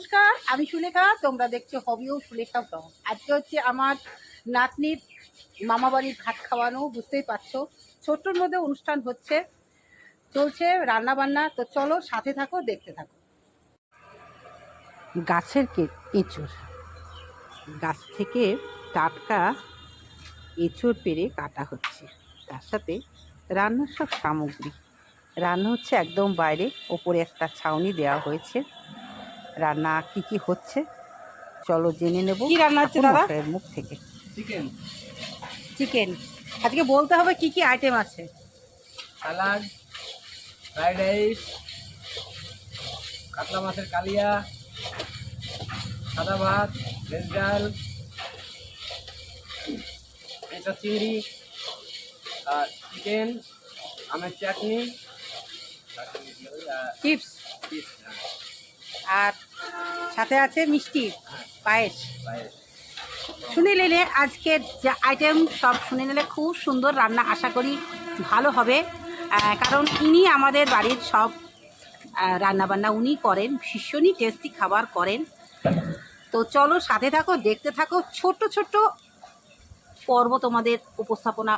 নমস্কার, আমি সুলেখা। তোমরা দেখছো হবিও সুলেখা ব্লগ। আজকে হচ্ছে আমার নাতনির মামাবাড়ির ভাত খাওয়ানো, বুঝতেই পারছো। ছোট্টর মধ্যে অনুষ্ঠান হচ্ছে, চলছে রান্না বান্না। তো চলো সাথে থাকো, দেখতে থাকো। গাছের এঁচড়, গাছ থেকে টাটকা এঁচড় পেড়ে কাটা হচ্ছে, তার সাথে রান্নার সব সামগ্রী। রান্না হচ্ছে একদম বাইরে, ওপরে একটা ছাউনি দেওয়া হয়েছে। রান্না কি কি হচ্ছে চলো জেনে নেব। কি রান্না হচ্ছে দাদা? মুখ থেকে চিকেন। চিকেন। আজকে বলতে হবে কি কি আইটেম আছে। সালাড, ফ্রাইড রাইস, কাতলা মাছের কালিয়া, সাদা ভাত, ভেজ ডাল, এটা চিংড়ি, আর চিকেন, আমের চাটনি, চিপস, আর সাথে আছে মিষ্টি, পায়েস। শুনে নিলে আজকের যে আইটেম সব শুনে নিলে খুব সুন্দর রান্না, আশা করি ভালো হবে। কারণ ইনি আমাদের বাড়ির সব রান্নাবান্না উনি করেন, ভীষণই টেস্টি খাবার করেন। তো চলো সাথে থাকো, দেখতে থাকো। ছোট্ট ছোট্ট পর্ব তোমাদের উপস্থাপনা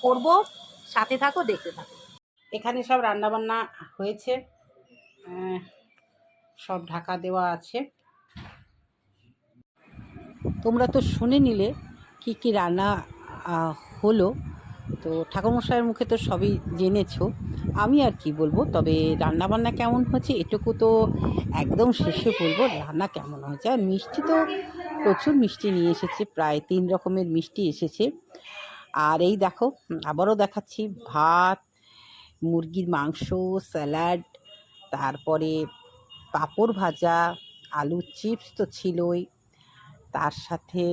করব, সাথে থাকো, দেখতে থাকো। এখানে সব রান্নাবান্না হয়েছে, সব ঢাকা দেওয়া আছে। তোমরা তো শুনে নিলে কি কি রান্না হলো। তো ঠাকুরমশাইয়ের মুখে তো সবই জেনেছো, আমি আর কি বলবো। তবে রান্নাবান্না কেমন হচ্ছে এটুকু তো একদম শেষে বলবো রান্না কেমন হয়েছে। আর মিষ্টি তো প্রচুর মিষ্টি নিয়ে এসেছে, প্রায় 3 রকমের মিষ্টি এসেছে। আর এই দেখো আবারও দেখাচ্ছি, ভাত, মুরগির মাংস, স্যালাড, তারপরে পাঁপড় ভাজা, আলুর চিপস তো ছিলই, তার সাথে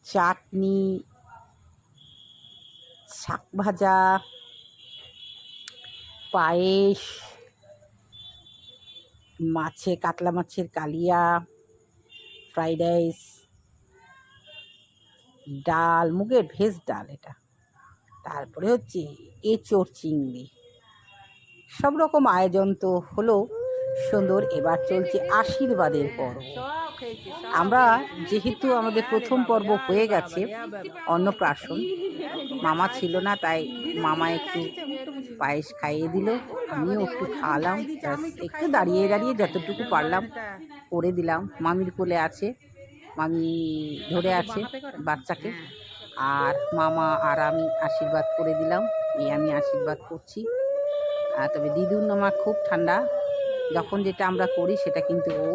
চাটনি, শাক ভাজা, পায়েস, কাতলা মাছের কালিয়া, ফ্রাইড রাইস, ডাল, মুগের ভেজ ডাল এটা, তারপরে হচ্ছে এঁচড় চিংড়ি। সব রকম আয়োজন তো হলো সুন্দর। এবার চলছে আশীর্বাদের পর্ব। আমরা যেহেতু আমাদের প্রথম পর্ব হয়ে গেছে অন্নপ্রাশন, মামা ছিল না, তাই মামা একটু পায়েস খাইয়ে দিল, আমিও একটু খাওয়ালাম। একটু দাঁড়িয়ে দাঁড়িয়ে যতটুকু পারলাম করে দিলাম। মামির কোলে আছে, মামি ধরে আছে বাচ্চাকে, আর মামা আর আমি আশীর্বাদ করে দিলাম। আমি আশীর্বাদ করছি। তবে দিদুর নামা খুব ঠান্ডা, যখন যেটা আমরা করি সেটা কিন্তু ও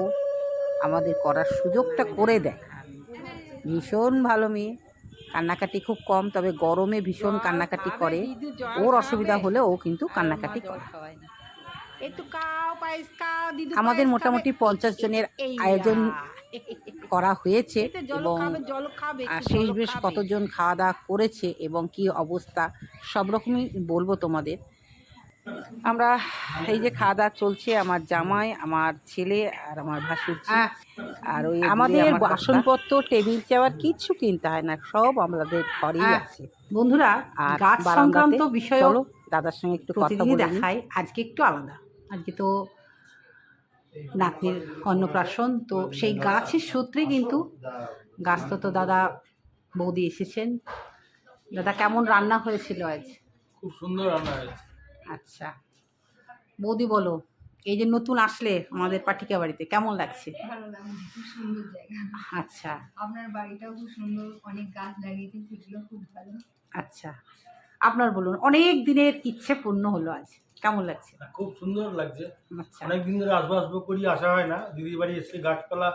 আমাদের করার সুযোগটা করে দেয়। ভীষণ ভালো মেয়ে, কান্নাকাটি খুব কম, তবে গরমে ভীষণ কান্নাকাটি করে। ওর অসুবিধা হলে ও কিন্তু কান্নাকাটি করে। আমাদের মোটামুটি 50 জনের আয়োজন করা হয়েছে, এবং শেষ বেশ কতজন খাওয়া দাওয়া করেছে এবং কি অবস্থা সব রকমই বলবো তোমাদের। আমরা এই যে খাওয়া দাওয়া চলছে, আমার জামাই, আমার ছেলে আর আমার ভাসুরজি। আর ওই আমাদের বাসনপত্র, টেবিল চেয়ার কিচ্ছু কিনতে হয় না, সব আমাদের ঘরেই আছে। বন্ধুরা, গাছ সংক্রান্ত বিষয়ে দাদার সঙ্গে একটু কথা বলে দেখাই। আজকে একটু আলাদা, আজকে তো নাতনির অন্নপ্রাশন, তো সেই গাছের সূত্রে কিন্তু গাছ তো দাদা বৌদি এসেছেন। দাদা, কেমন রান্না হয়েছিল আজ? খুব সুন্দর রান্না হয়েছে। আচ্ছা বৌদি বলো, এই যে নতুন আসলে আমাদের পাটিকা বাড়িতে, কেমন লাগছে? ভালো লাগছে, খুব সুন্দর জায়গা। আচ্ছা, আপনার বাড়িটাও খুব সুন্দর, অনেক গাছ লাগিয়েছে, সেগুলো খুব ভালো। আচ্ছা, আপনার বলুন, অনেক দিনের ইচ্ছে পূর্ণ হলো আজ, কেমন লাগছে? খুব সুন্দর লাগছে। আচ্ছা, অনেকদিন ধরে আসবো করি, আসা হয় না। দিদির বাড়ি এসে গাছপালা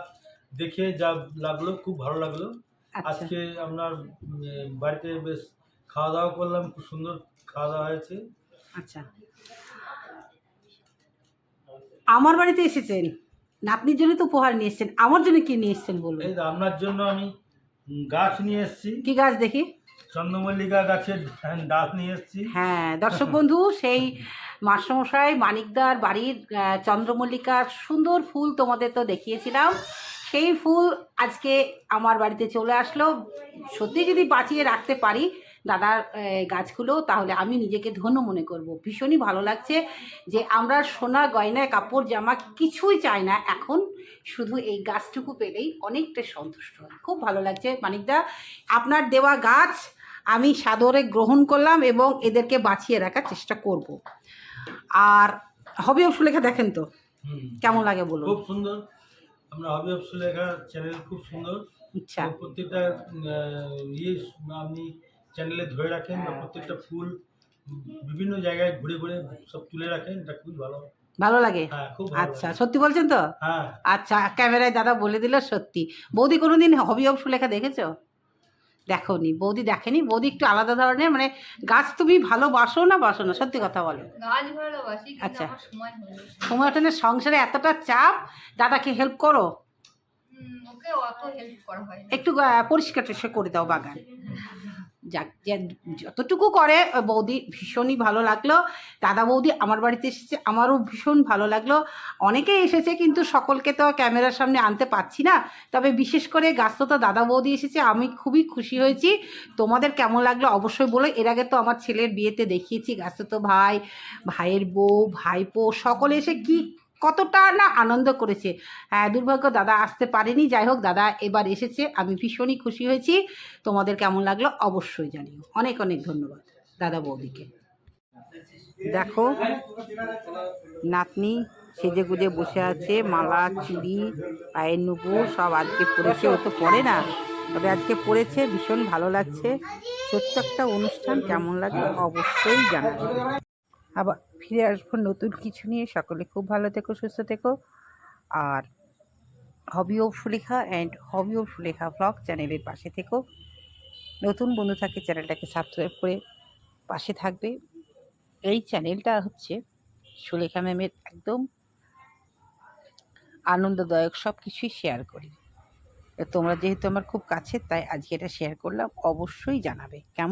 দেখে যা লাগলো, খুব ভালো লাগলো। আজকে আপনার বাড়িতে বেশ খাওয়া দাওয়া করলাম, খুব সুন্দর খাওয়া দাওয়া হয়েছে। আচ্ছা, আমার বাড়িতে এসেছেন, নাতনির জন্য তো উপহার নিয়ে এসেছেন, আমার জন্য কি নিয়ে এসেছেন বলুন? এই আপনার জন্য আমি গাছ নিয়ে এসেছি। কি গাছ দেখি? চন্দ্রমল্লিকা গাছের ডাল নিয়ে এসেছি। হ্যাঁ দর্শক বন্ধু, সেই মাস্টারমশাই মানিকদার বাড়ির চন্দ্রমল্লিকার সুন্দর ফুল তোমাদের তো দেখিয়েছিলাম, সেই ফুল আজকে আমার বাড়িতে চলে আসলো। সত্যি যদি বাঁচিয়ে রাখতে পারি দাদার গাছগুলো, তাহলে আমি নিজেকে ধন্য মনে করব। ভীষণই ভালো লাগছে যে আমরা সোনা গয়না কাপড় জামা কিছুই চাই না, এখন শুধু এই গাছটুকু পেলেই অনেকটা সন্তুষ্ট হয়। খুব ভালো লাগছে মানিকদা, আপনার দেওয়া গাছ আমি সাদরে গ্রহণ করলাম এবং এদেরকে বাঁচিয়ে রাখার চেষ্টা করব। আর হবি অফ সুলেখা দেখেন তো কেমন লাগে বলুন? খুব সুন্দর। আমরা হবি অফ সুলেখা চ্যানেল খুব সুন্দর। আচ্ছা, তো প্রত্যেকটা ইয়ে আপনি চ্যানেলে ধরে রাখেন, বা প্রত্যেকটা ফুল বিভিন্ন জায়গায় ঘুরে ঘুরে সব তুলে রাখেন, এটা খুব ভালো। ভালো লাগে? হ্যাঁ, খুব ভালো আচ্ছা, লাগে। সত্যি বলছেন তো? হ্যাঁ, আচ্ছা, ক্যামেরায় দাদা বলে দিল সত্যি। বৌদি কোনোদিন হবি অফ সুলেখা দেখেছো? দেখোনি? বৌদি দেখেনি? বৌদি একটু আলাদা ধরনের, মানে গাছ তুমি ভালোবাসো না বাসো না, সত্যি কথা বলো। গাছ ভালোবাসি, কিন্তু আচ্ছা। আমার সময় হয় না। সময় ওঠে না, সংসারে এতটা চাপ, দাদাকে হেল্প করো, ওকে অত হেল্প করা হয় না। একটু পরিষ্কার টরিষ্কার করে দাও বাগান। যাক, যতটুকু করে বৌদি ভীষণই ভালো লাগলো। দাদা বৌদি আমার বাড়িতে এসেছে, আমারও ভীষণ ভালো লাগলো। অনেকেই এসেছে কিন্তু সকলকে তো ক্যামেরার সামনে আনতে পারছি না, তবে বিশেষ করে গাছতো দাদা বৌদি এসেছে, আমি খুবই খুশি হয়েছি। তোমাদের কেমন লাগলো অবশ্যই বলো। এর আগে তো আমার ছেলের বিয়েতে দেখিয়েছি, গাছতো ভাই, ভাইয়ের বউ, ভাইপো সকলে এসে কি কতটা না আনন্দ করেছে। হ্যাঁ, দুর্ভাগ্য দাদা আসতে পারেনি, যাই হোক দাদা এবার এসেছে, আমি ভীষণই খুশি হয়েছি। তোমাদের কেমন লাগলো অবশ্যই জানিও। অনেক অনেক ধন্যবাদ দাদা বৌদিকে। দেখো নাতনি সেজে গুজে বসে আছে, মালা চুড়ি পায়ের নুপুর সব আজকে পরেছে, ও তো পরে না, তবে আজকে পরেছে, ভীষণ ভালো লাগছে। ছোট্ট একটা অনুষ্ঠান, কেমন লাগলো অবশ্যই জানাবে। আবার ফিরে আসবো নতুন কিছু নিয়ে। সকলে খুব ভালো থেকো, সুস্থ থেকো। আর hobby of Sulekha and hobby of Sulekha blog চ্যানেলের পাশে থেকো। নতুন বন্ধু থাকে চ্যানেলটাকে সাবস্ক্রাইব করে পাশে থাকবে। এই চ্যানেলটা হচ্ছে সুলেখা ম্যামের একদম আনন্দদায়ক সব কিছুই শেয়ার করি। তোমরা যেহেতু আমার খুব কাছে, তাই আজকে এটা শেয়ার করলাম, অবশ্যই জানাবে কেমন